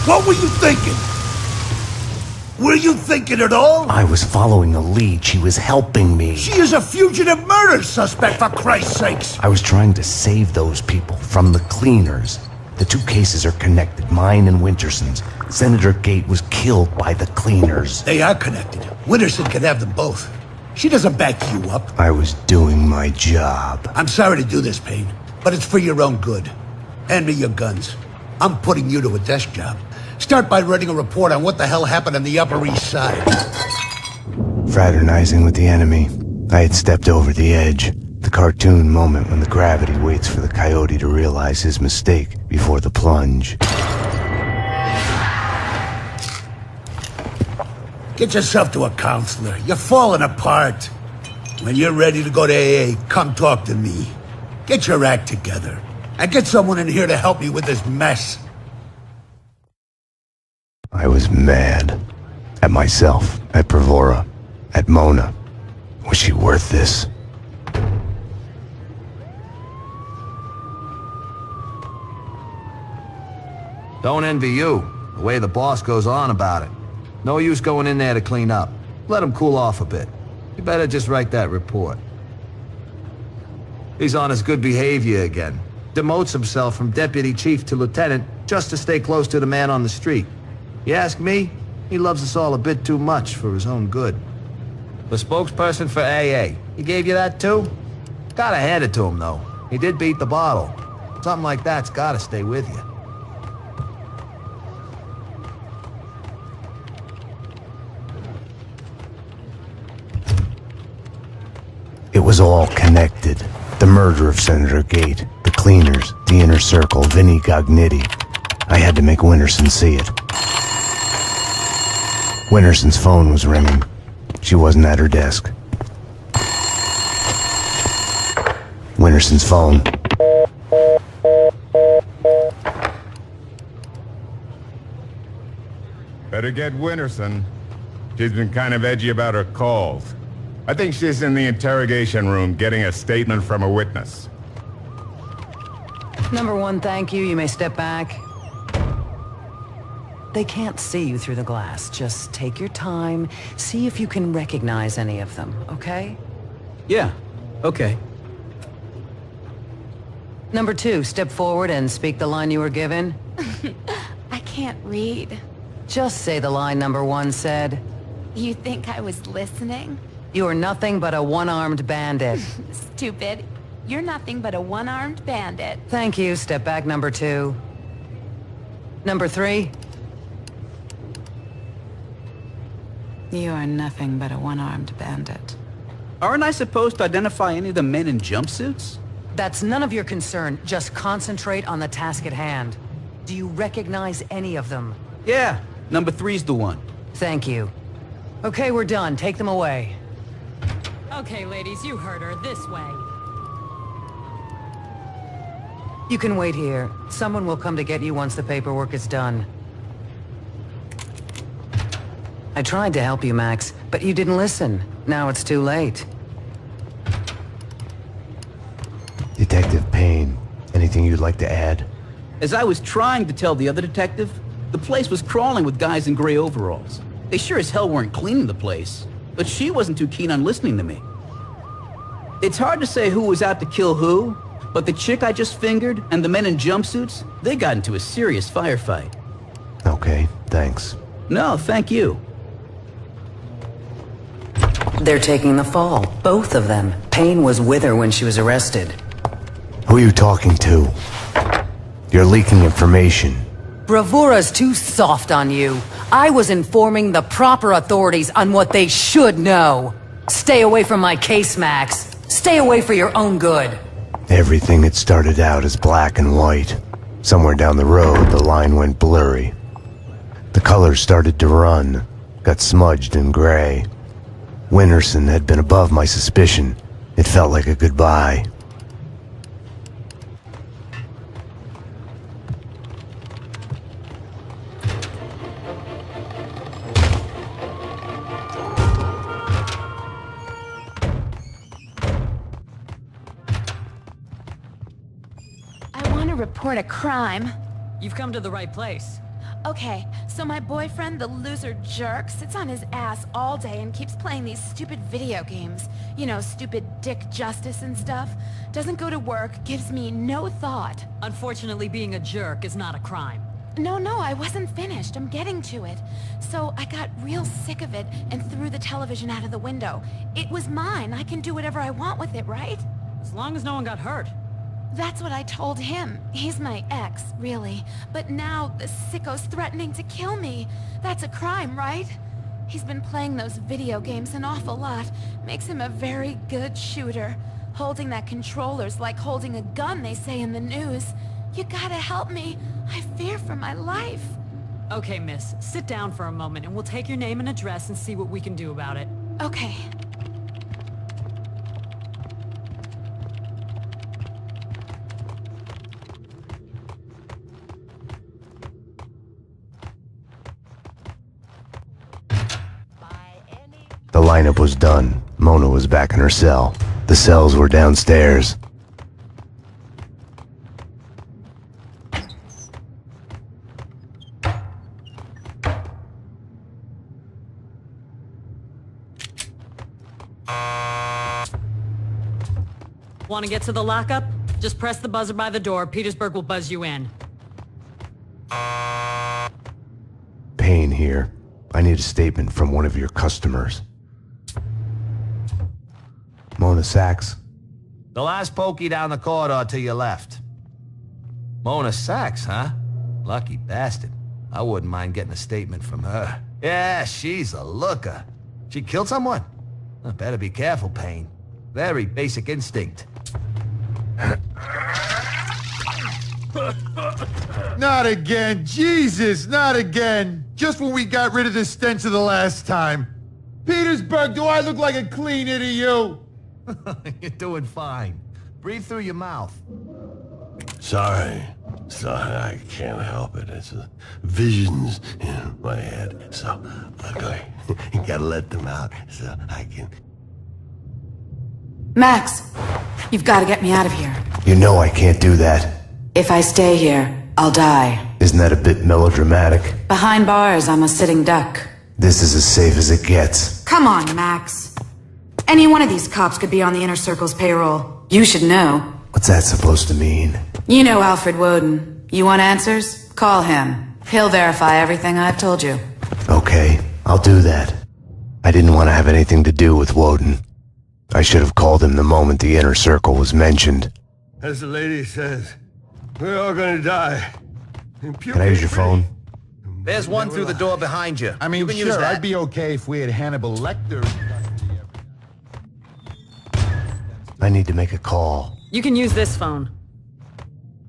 What were you thinking? Were you thinking at all? I was following a lead. She was helping me. She is a fugitive murder suspect, for Christ's sakes! I was trying to save those people from the cleaners. The two cases are connected, mine and Winterson's. Senator Gate was killed by the cleaners. They are connected. Winterson can have them both. She doesn't back you up. I was doing my job. I'm sorry to do this, Payne, but it's for your own good. Hand me your guns. I'm putting you to a desk job. Start by writing a report on what the hell happened on the Upper East Side. Fraternizing with the enemy, I had stepped over the edge. The cartoon moment when the gravity waits for the coyote to realize his mistake before the plunge. Get yourself to a counselor. You're falling apart. When you're ready to go to AA, come talk to me. Get your act together. And get someone in here to help me with this mess. I was mad. At myself, at Bravura, at Mona. Was she worth this? Don't envy you, the way the boss goes on about it. No use going in there to clean up. Let him cool off a bit. You better just write that report. He's on his good behavior again. Demotes himself from deputy chief to lieutenant just to stay close to the man on the street. You ask me, he loves us all a bit too much for his own good. The spokesperson for AA, he gave you that too? Gotta hand it to him though. He did beat the bottle. Something like that's gotta stay with you. It was all connected. The murder of Senator Gate, the cleaners, the inner circle, Vinnie Gognitti. I had to make Winterson see it. Winterson's phone was ringing. She wasn't at her desk. Winterson's phone. Better get Winterson. She's been kind of edgy about her calls. I think she's in the interrogation room getting a statement from a witness. Number one, thank you. You may step back. They can't see you through the glass. Just take your time. See if you can recognize any of them, okay? Yeah, okay. Number two, step forward and speak the line you were given. I can't read. Just say the line number one said. You think I was listening? You are nothing but a one-armed bandit. Stupid. You're nothing but a one-armed bandit. Thank you. Step back, number two. Number three. You are nothing but a one-armed bandit. Aren't I supposed to identify any of the men in jumpsuits? That's none of your concern. Just concentrate on the task at hand. Do you recognize any of them? Yeah, number three's the one. Thank you. Okay, we're done. Take them away. Okay, ladies, you heard her. This way. You can wait here. Someone will come to get you once the paperwork is done. I tried to help you, Max, but you didn't listen. Now it's too late. Detective Payne, anything you'd like to add? As I was trying to tell the other detective, the place was crawling with guys in gray overalls. They sure as hell weren't cleaning the place, but she wasn't too keen on listening to me. It's hard to say who was out to kill who, but the chick I just fingered and the men in jumpsuits, they got into a serious firefight. Okay, thanks. No, thank you. They're taking the fall, both of them. Payne was with her when she was arrested. Who are you talking to? You're leaking information. Bravura's too soft on you. I was informing the proper authorities on what they should know. Stay away from my case, Max. Stay away for your own good. Everything had started out as black and white. Somewhere down the road, the line went blurry. The colors started to run, got smudged and gray. Winterson had been above my suspicion. It felt like a goodbye. I want to report a crime. You've come to the right place. Okay, so my boyfriend, the loser jerk, sits on his ass all day and keeps playing these stupid video games. You know, stupid dick justice and stuff. Doesn't go to work, gives me no thought. Unfortunately, being a jerk is not a crime. No, I wasn't finished. I'm getting to it. So I got real sick of it and threw the television out of the window. It was mine. I can do whatever I want with it, right? As long as no one got hurt. That's what I told him. He's my ex, really. But now the sicko's threatening to kill me. That's a crime, right? He's been playing those video games an awful lot. Makes him a very good shooter. Holding that controller's like holding a gun, they say in the news. You gotta help me. I fear for my life. Okay, miss. Sit down for a moment and we'll take your name and address and see what we can do about it. Okay. The lineup was done. Mona was back in her cell. The cells were downstairs. Want to get to the lockup? Just press the buzzer by the door. Petersburg will buzz you in. Payne here. I need a statement from one of your customers. Mona Sachs. The last pokey down the corridor to your left. Mona Sachs, huh? Lucky bastard. I wouldn't mind getting a statement from her. Yeah, she's a looker. She killed someone? Better be careful, Payne. Very basic instinct. Not again. Jesus, not again. Just when we got rid of the stench of the last time. Petersburg, do I look like a cleaner to you? You're doing fine. Breathe through your mouth. Sorry, I can't help it. It's visions in my head. So, okay, you gotta let them out so I can... Max, you've got to get me out of here. You know I can't do that. If I stay here, I'll die. Isn't that a bit melodramatic? Behind bars, I'm a sitting duck. This is as safe as it gets. Come on, Max. Any one of these cops could be on the Inner Circle's payroll. You should know. What's that supposed to mean? You know Alfred Woden. You want answers? Call him. He'll verify everything I've told you. Okay, I'll do that. I didn't want to have anything to do with Woden. I should have called him the moment the Inner Circle was mentioned. As the lady says, we're all gonna die. Can I use your phone? There's one through the door behind you. I mean, you can use sure, that. I'd be okay if we had Hannibal Lecter. I need to make a call. You can use this phone.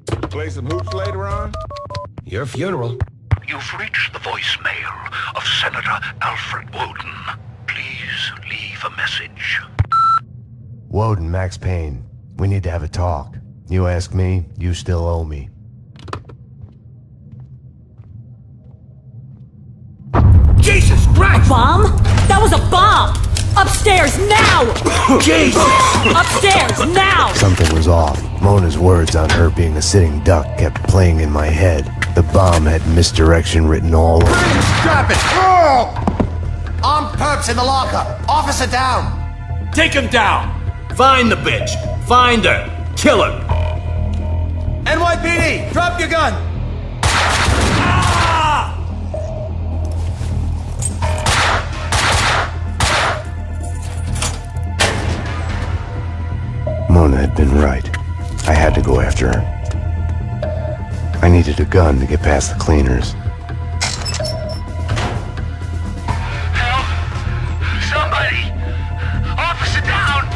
Play some hoops later on? Your funeral. You've reached the voicemail of Senator Alfred Woden. Please leave a message. Woden, Max Payne. We need to have a talk. You ask me, you still owe me. Jesus Christ! Bomb? That was a bomb! Upstairs, now! Jesus! Upstairs, now! Something was off. Mona's words on her being a sitting duck kept playing in my head. The bomb had misdirection written all over it. Drop it! Armed perps in the locker. Officer down. Take him down! Find the bitch! Find her! Kill her! NYPD, drop your gun! Mona had been right. I had to go after her. I needed a gun to get past the cleaners. Help! Somebody! Officer down!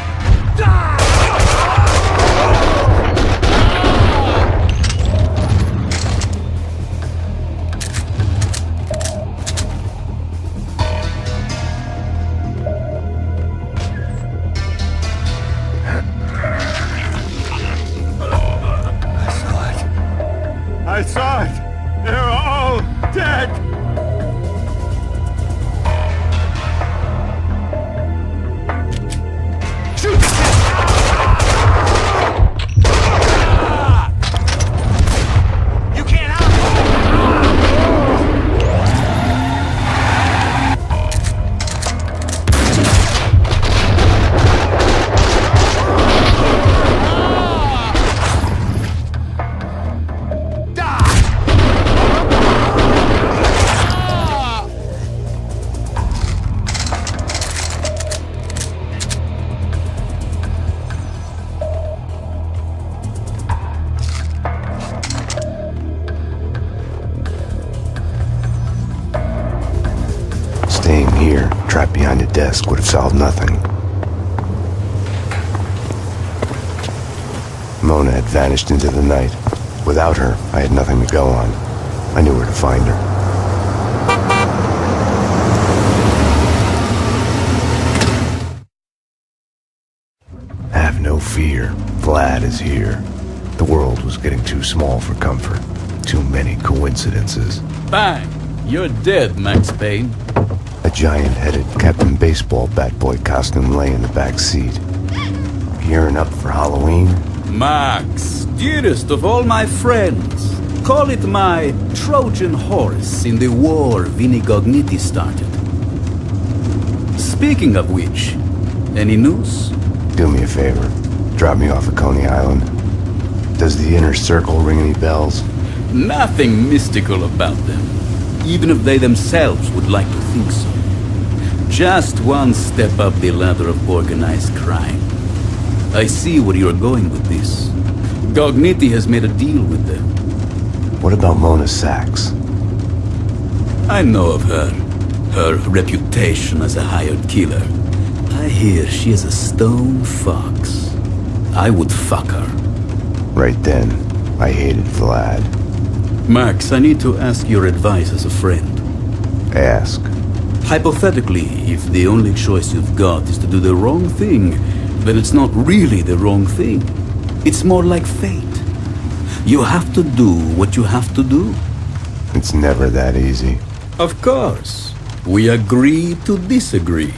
I saw it! They're all dead! Shoot the kid! You can't help! behind a desk would have solved nothing. Mona had vanished into the night. Without her, I had nothing to go on. I knew where to find her. Have no fear. Vlad is here. The world was getting too small for comfort. Too many coincidences. Bang! You're dead, Max Payne. A giant-headed Captain Baseball bat boy costume lay in the back seat. Gearing up for Halloween? Max, dearest of all my friends. Call it my Trojan horse in the war Vinnie Gognitti started. Speaking of which, any news? Do me a favor. Drop me off at Coney Island. Does the inner circle ring any bells? Nothing mystical about them, even if they themselves would like to think so. Just one step up the ladder of organized crime. I see where you're going with this. Gognitti has made a deal with them. What about Mona Sachs? I know of her. Her reputation as a hired killer. I hear she is a stone fox. I would fuck her. Right then, I hated Vlad. Max, I need to ask your advice as a friend. Ask. Hypothetically, if the only choice you've got is to do the wrong thing, then it's not really the wrong thing. It's more like fate. You have to do what you have to do. It's never that easy. Of course. We agree to disagree.